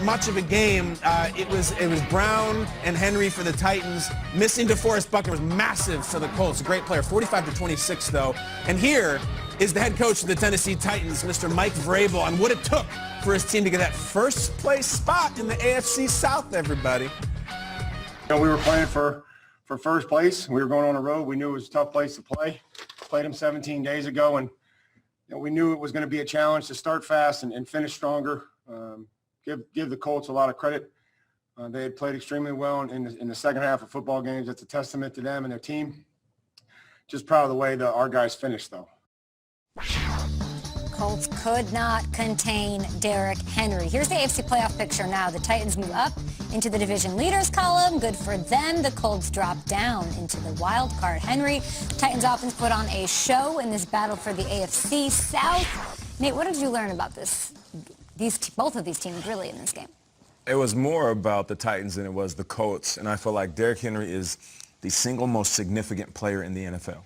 much of a game. It was Brown and Henry for the Titans. Missing DeForest Buckner was massive for the Colts. A great player, 45-26 though. And here is the head coach of the Tennessee Titans, Mr. Mike Vrabel, on what it took for his team to get that first place spot in the AFC South, everybody. You know, we were playing for first place. We were going on the road. We knew it was a tough place to play. Played them 17 days ago, and you know, we knew it was going to be a challenge to start fast and finish stronger. Give the Colts a lot of credit. They had played extremely well in the second half of football games. That's a testament to them and their team. Just proud of the way that our guys finished, though. Colts could not contain Derrick Henry. Here's the AFC playoff picture now. The Titans move up into the division leaders column. Good for them. The Colts drop down into the wild card. Henry, Titans offense put on a show in this battle for the AFC South. Nate, what did you learn about both of these teams really in this game? It was more about the Titans than it was the Colts, and I feel like Derrick Henry is the single most significant player in the NFL.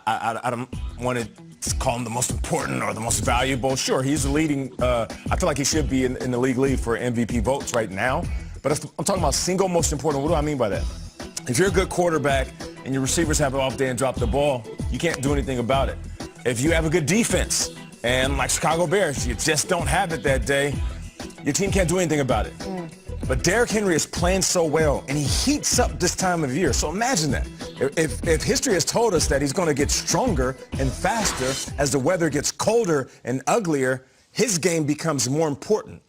I don't want to call him the most important or the most valuable. Sure, he's the leading. I feel like he should be in the league for MVP votes right now. But I'm talking about single most important. What do I mean by that? If you're a good quarterback and your receivers have an off day and drop the ball, you can't do anything about it. If you have a good defense and like Chicago Bears, you just don't have it that day, your team can't do anything about it. But Derrick Henry is playing so well, and he heats up this time of year. So imagine that. If history has told us that he's going to get stronger and faster as the weather gets colder and uglier, his game becomes more important.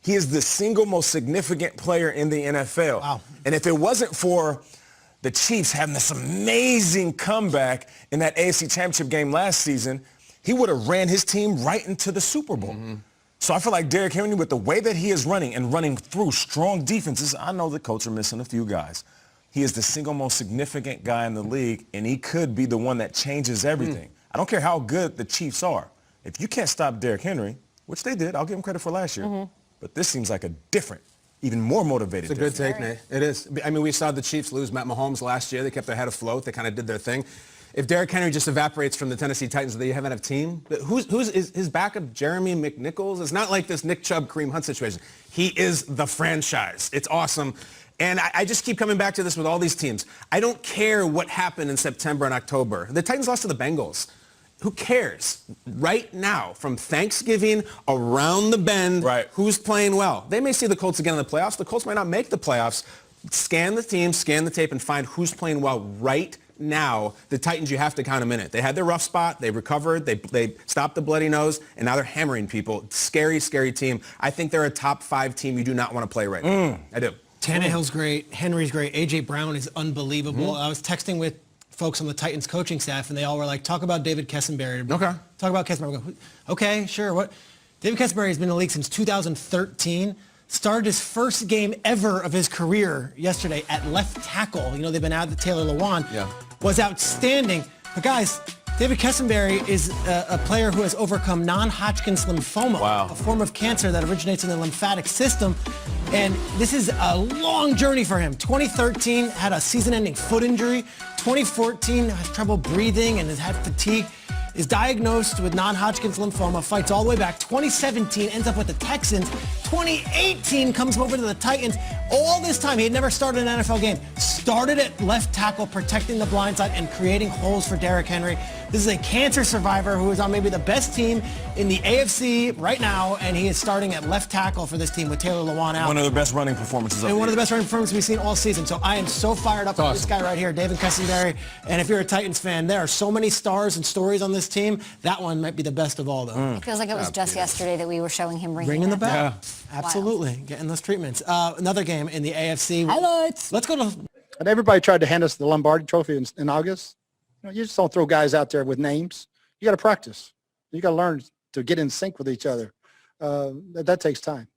He is the single most significant player in the NFL. Wow. And if it wasn't for the Chiefs having this amazing comeback in that AFC Championship game last season, he would have ran his team right into the Super Bowl. So I feel like Derrick Henry, with the way that he is running and running through strong defenses, I know the Colts are missing a few guys. He is the single most significant guy in the league, and he could be the one that changes everything. I don't care how good the Chiefs are. If you can't stop Derrick Henry, which they did, I'll give him credit for last year, but this seems like a different, even more motivated. It's a good take, Nate. It is. I mean, we saw the Chiefs lose Matt Mahomes last year. They kept their head afloat. They kind of did their thing. If Derrick Henry just evaporates from the Tennessee Titans, they haven't have a team. Who's his backup? Jeremy McNichols? It's not like this Nick Chubb, Kareem Hunt situation. He is the franchise. It's awesome. And I just keep coming back to this with all these teams. I don't care what happened in September and October. The Titans lost to the Bengals. Who cares? Right now, from Thanksgiving around the bend, who's playing well? They may see the Colts again in the playoffs. The Colts might not make the playoffs. Scan the team, scan the tape, and find who's playing well right now. The Titans, you have to count them in it. They had their rough spot. They recovered. They stopped the bloody nose, and now they're hammering people. Scary, scary team. I think they're a top 5 team you do not want to play right now. I do. Tannehill's great. Henry's great. A.J. Brown is unbelievable. I was texting with folks on the Titans coaching staff, and they all were like, talk about David Kessenberry. Okay. Talk about Kessenberry. Go, okay, sure. What? David Kessenberry has been in the league since 2013. Started his first game ever of his career yesterday at left tackle. You know, they've been out to Taylor Lewan. Yeah. Was outstanding. But guys, David Kessenberry is a player who has overcome non-Hodgkin's lymphoma, a form of cancer that originates in the lymphatic system. And this is a long journey for him. 2013 had a season-ending foot injury. 2014 has trouble breathing and has had fatigue. Is diagnosed with non-Hodgkin's lymphoma, fights all the way back. 2017 ends up with the Texans. 2018 comes over to the Titans. All this time, he had never started an NFL game. Started at left tackle, protecting the blind side and creating holes for Derrick Henry. This is a cancer survivor who is on maybe the best team in the AFC right now, and he is starting at left tackle for this team with Taylor Lewan out. One of the best running performances of the year. And one of the best running performances we've seen all season. So I am so fired up with this guy right here, David Kessenberry. And if you're a Titans fan, there are so many stars and stories on this team. That one might be the best of all, though. It feels like it was just yesterday that we were showing him ringing the bell. Yeah. Absolutely. Wild. Getting those treatments. Another game in the AFC. Highlights. Let's go to... And everybody tried to hand us the Lombardi Trophy in August. You know, you just don't throw guys out there with names. You got to practice. You got to learn to get in sync with each other. That takes time.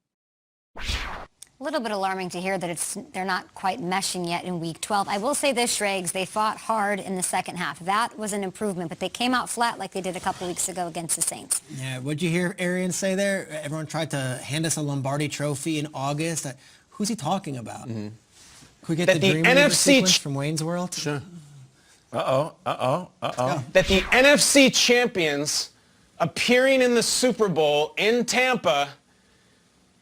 A little bit alarming to hear that they're not quite meshing yet in Week 12. I will say this, Schrags, they fought hard in the second half. That was an improvement, but they came out flat like they did a couple weeks ago against the Saints. Yeah, what'd you hear Arian say there? Everyone tried to hand us a Lombardi Trophy in August. Who's he talking about? Could we get the Dream Weaver sequence from Wayne's World? Sure. That the NFC champions appearing in the Super Bowl in Tampa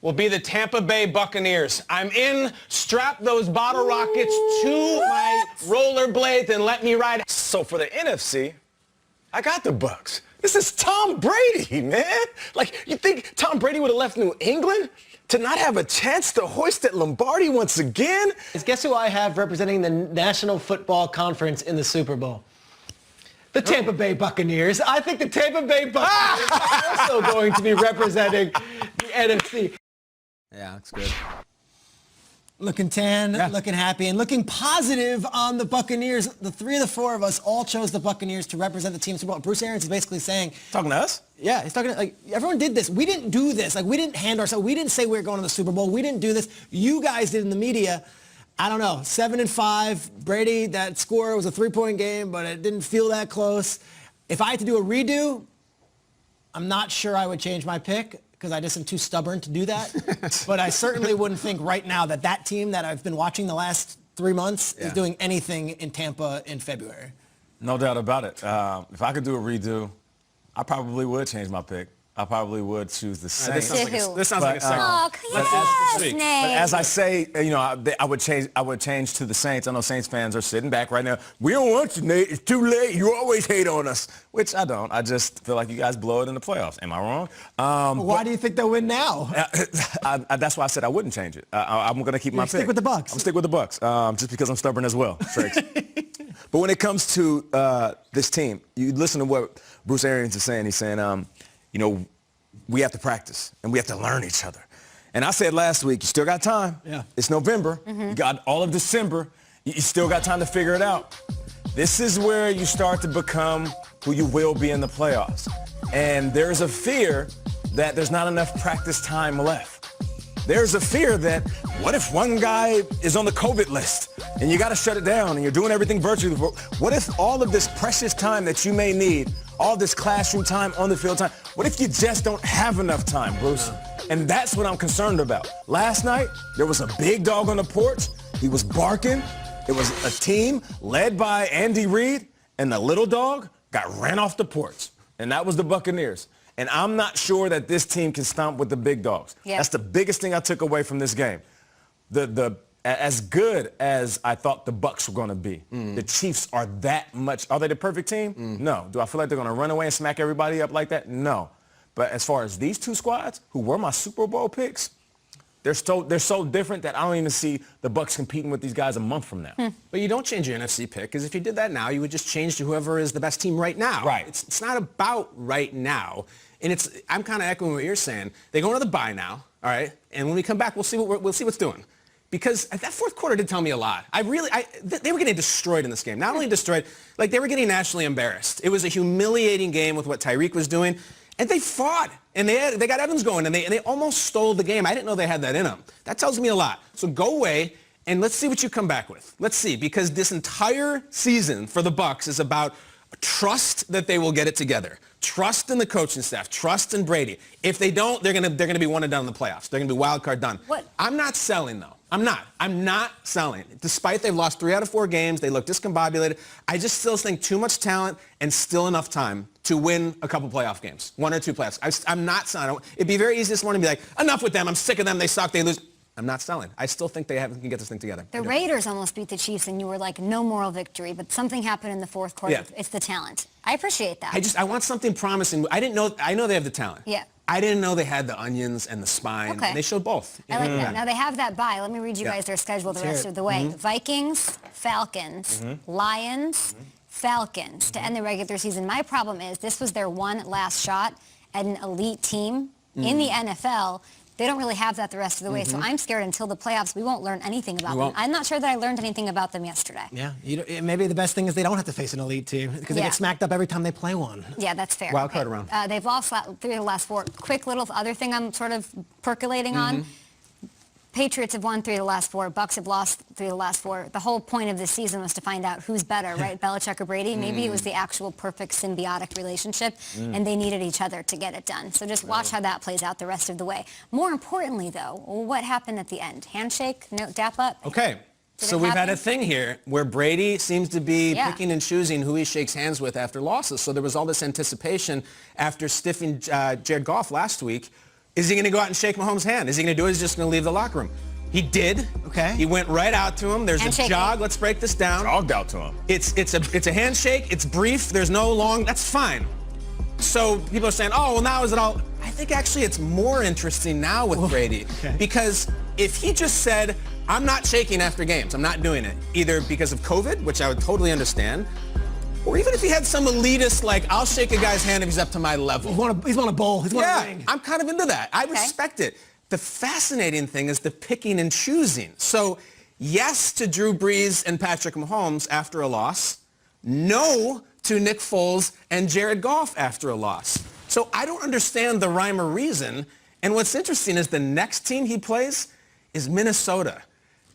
will be the Tampa Bay Buccaneers. I'm in. Strap those bottle rockets to my rollerblades and let me ride. So for the NFC, I got the Bucks. This is Tom Brady, man. Like, you think Tom Brady would have left New England to not have a chance to hoist that Lombardi once again? Guess who I have representing the National Football Conference in the Super Bowl? The Tampa Bay Buccaneers. I think the Tampa Bay Buccaneers are also going to be representing the NFC. Yeah, that's good. Looking tan, looking happy, and looking positive on the Buccaneers. The three of the four of us all chose the Buccaneers to represent the team Super Bowl. Bruce Arians is basically saying... Talking to us? Yeah, he's talking like, everyone did this. We didn't do this. Like, we didn't hand ourselves. We didn't say we were going to the Super Bowl. We didn't do this. You guys did in the media. I don't know, 7-5. Brady, that score was a 3-point game, but it didn't feel that close. If I had to do a redo, I'm not sure I would change my pick because I just am too stubborn to do that. But I certainly wouldn't think right now that that team that I've been watching the last 3 months is doing anything in Tampa in February. No doubt about it. If I could do a redo, I probably would change my pick. I probably would choose the Saints. This sounds like a second. Oh, yes, Nate. But as I say, you know, I would change to the Saints. I know Saints fans are sitting back right now. We don't want you, Nate. It's too late. You always hate on us, which I don't. I just feel like you guys blow it in the playoffs. Am I wrong? Why do you think they'll win now? That's why I said I wouldn't change it. I'm going to keep my pick. Stick with the Bucks. I'm stick with the Bucks, just because I'm stubborn as well. But when it comes to this team, you listen to what Bruce Arians is saying. He's saying, you know, we have to practice and we have to learn each other. And I said last week, you still got time. Yeah. It's November. You got all of December. You still got time to figure it out. This is where you start to become who you will be in the playoffs. And there's a fear that there's not enough practice time left. There's a fear that what if one guy is on the COVID list and you got to shut it down and you're doing everything virtually? What if all of this precious time that you may need, all this classroom time, on the field time, what if you just don't have enough time, Bruce? And that's what I'm concerned about. Last night, there was a big dog on the porch. He was barking. It was a team led by Andy Reid, and the little dog got ran off the porch. And that was the Buccaneers. And I'm not sure that this team can stomp with the big dogs. Yep. That's the biggest thing I took away from this game. As good as I thought the Bucs were going to be, the Chiefs are that much. Are they the perfect team? No. Do I feel like they're going to run away and smack everybody up like that? No. But as far as these two squads, who were my Super Bowl picks, they're so different that I don't even see the Bucs competing with these guys a month from now. But you don't change your NFC pick, because if you did that now, you would just change to whoever is the best team right now. Right. It's not about right now. And I'm kind of echoing what you're saying. They go into the bye now, all right? And when we come back, we'll see what's doing. Because that fourth quarter did tell me a lot. They were getting destroyed in this game. Not only destroyed, like they were getting nationally embarrassed. It was a humiliating game with what Tyreek was doing. And they fought. And they got Evans going. And they almost stole the game. I didn't know they had that in them. That tells me a lot. So go away and let's see what you come back with. Let's see. Because this entire season for the Bucs is about trust that they will get it together. Trust in the coaching staff. Trust in Brady. If they don't, they're gonna be one and done in the playoffs. They're gonna be wild card done. What? I'm not selling though. I'm not selling. Despite they've lost 3 out of 4 games, they look discombobulated. I just still think too much talent and still enough time to win a couple playoff games, 1 or 2 playoffs. I'm not selling. It'd be very easy this morning to be like, enough with them. I'm sick of them. They suck. They lose. I'm not selling. I still think they can get this thing together. The Raiders almost beat the Chiefs, and you were like, no moral victory, but something happened in the fourth quarter. Yeah. It's the talent. I appreciate that. I want something promising. I know they have the talent. Yeah. I didn't know they had the onions and the spine. Okay. And they showed both. I like that. Now they have that bye. Let me read you guys their schedule the rest of the way. Vikings, Falcons, Lions, Falcons to end the regular season. My problem is this was their one last shot at an elite team in the NFL. They don't really have that the rest of the way, so I'm scared until the playoffs we won't learn anything about them. I'm not sure that I learned anything about them yesterday. Yeah, maybe the best thing is they don't have to face an elite team because they get smacked up every time they play one. Yeah, that's fair. Wild card round. They've lost 3 of the last 4. Quick little other thing I'm sort of percolating on. Patriots have won 3 of the last 4. Bucks have lost 3 of the last 4. The whole point of this season was to find out who's better, right? Belichick or Brady? Maybe it was the actual perfect symbiotic relationship, and they needed each other to get it done. So just watch how that plays out the rest of the way. More importantly, though, what happened at the end? Handshake? No, dap up? Okay. So we've had a thing here where Brady seems to be picking and choosing who he shakes hands with after losses. So there was all this anticipation after stiffing Jared Goff last week Is he going to go out and shake Mahomes' hand? Is he going to do it? Is he just going to leave the locker room? He did. Okay. He went right out to him. There's Handshake. a jog. Let's break this down. Jogged out to him. It's a handshake. It's brief. There's no long. That's fine. So people are saying, oh, well, now is it all? I think actually it's more interesting now with Brady because if he just said, I'm not shaking after games, I'm not doing it, either because of COVID, which I would totally understand, or even if he had some elitist, like, I'll shake a guy's hand if he's up to my level. He's won a bowl. He's won a ring. I'm kind of into that. I respect it. The fascinating thing is the picking and choosing. So yes to Drew Brees and Patrick Mahomes after a loss. No to Nick Foles and Jared Goff after a loss. So I don't understand the rhyme or reason. And what's interesting is the next team he plays is Minnesota.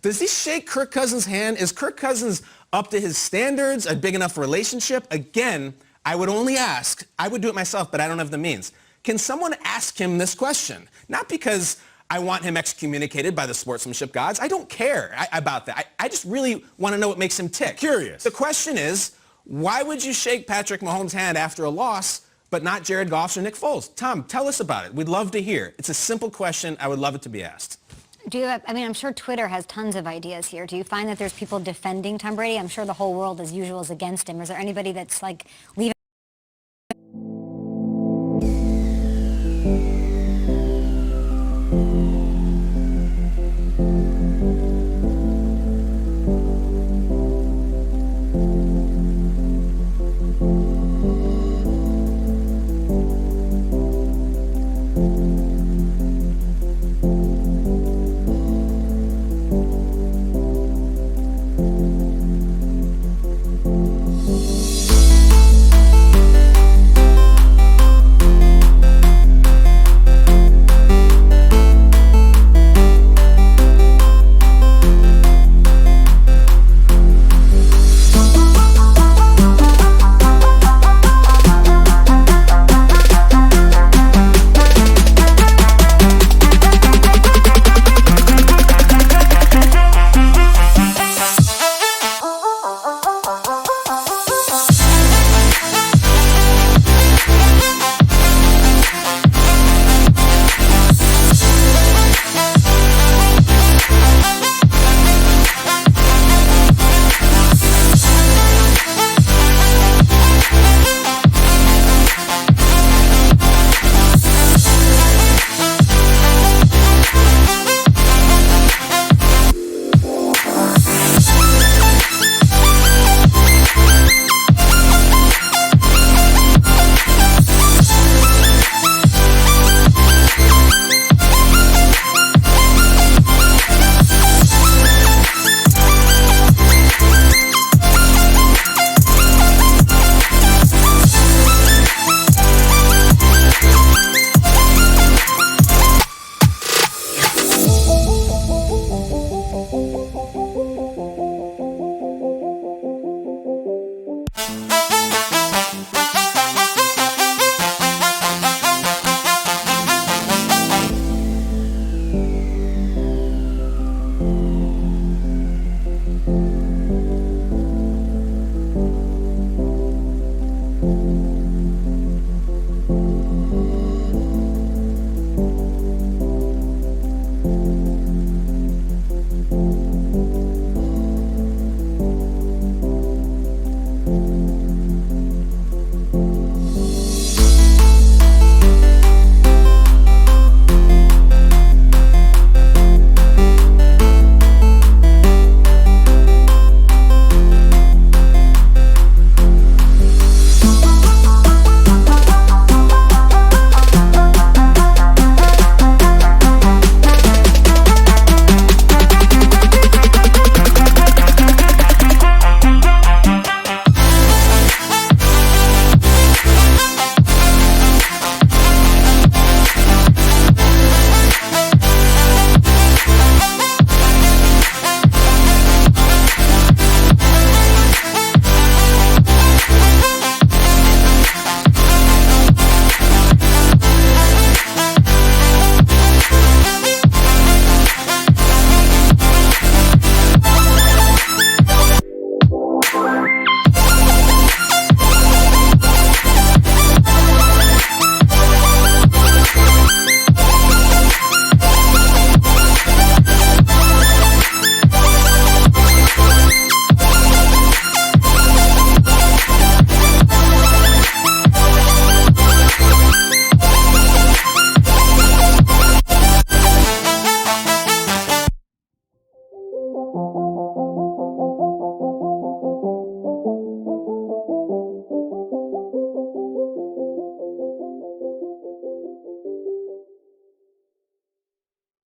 Does he shake Kirk Cousins' hand? Is Kirk Cousins up to his standards, a big enough relationship? Again, I would only ask, I would do it myself, but I don't have the means. Can someone ask him this question? Not because I want him excommunicated by the sportsmanship gods. I don't care about that. I just really want to know what makes him tick. Curious. The question is, why would you shake Patrick Mahomes' hand after a loss, but not Jared Goff's or Nick Foles? Tom, tell us about it. We'd love to hear. It's a simple question. I would love it to be asked. Do you have, I mean, I'm sure Twitter has tons of ideas here. Do you find that there's people defending Tom Brady? I'm sure the whole world, as usual, is against him. Is there anybody that's like leaving